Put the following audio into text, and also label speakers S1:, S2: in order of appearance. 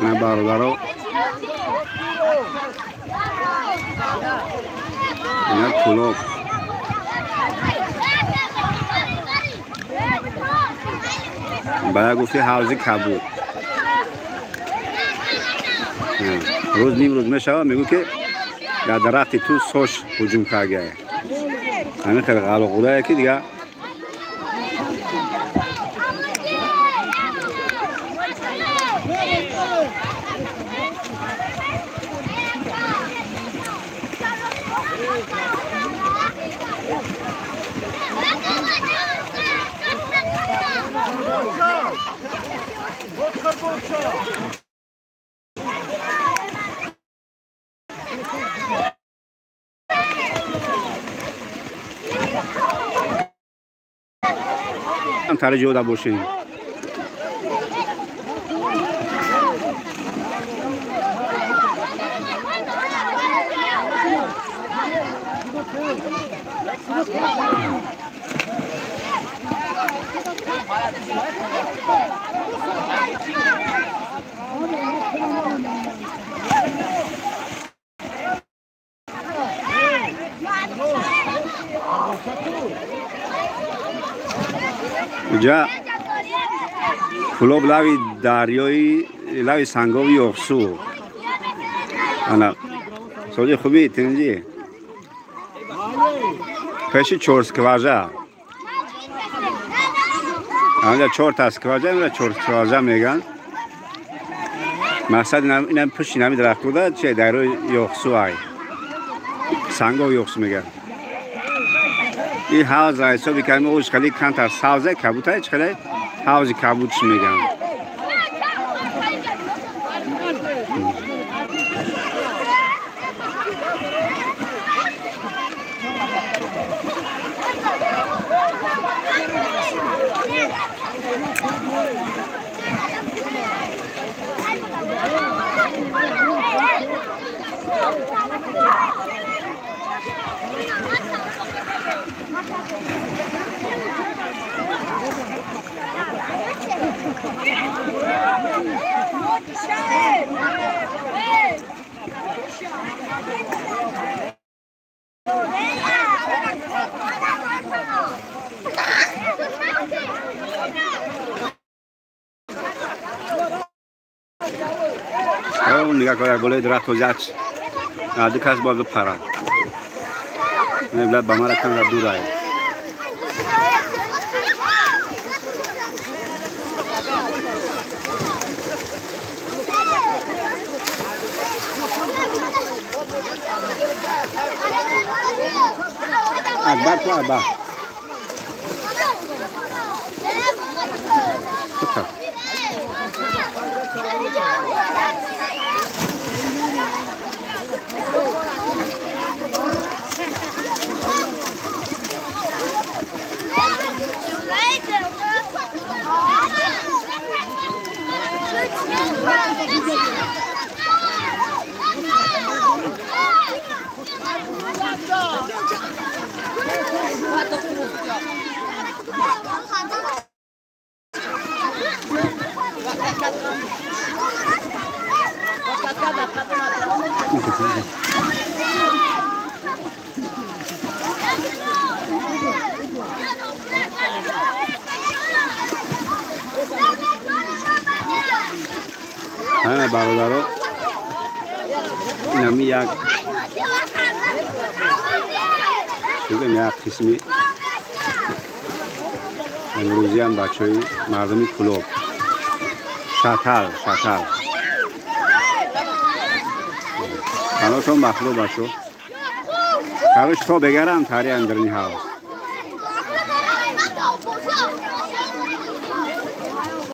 S1: نه برادرها اینا کلوب باید گفتی حوضی کبود روز نیم روز میشه میگو که در درختی تو سوش هجوم کرده همین خیلی غلق بوده که دیگه تاره جودا باشیم اینجا کلوب لوی دریایی لوی سنگاوی اقصو انا سوجی خوبی تنجی پیشی چور سکواجه اینجا چور تا سکواجه اینجا چور سکواجه میگن مقصد اینم پشت نمی درخت بوده چه دریای اقصو های سنگاوی اقصو میگن این حوض رایسا بکنیم اوش خیلی کنتر سازه کبوت های خیلی حوضی کبوتش میگن اون نگاه کنه گله درخت وزش دو کس باز بپرن نبلد با ما را کن را دور آید اکبر تو اکبر همه برادرها این همی یک قسمی امروزی هم بچه های مردمی کلوب شتل حالا شما مخلوب باشو کارش تو بگرم تاری اندرنی هاوس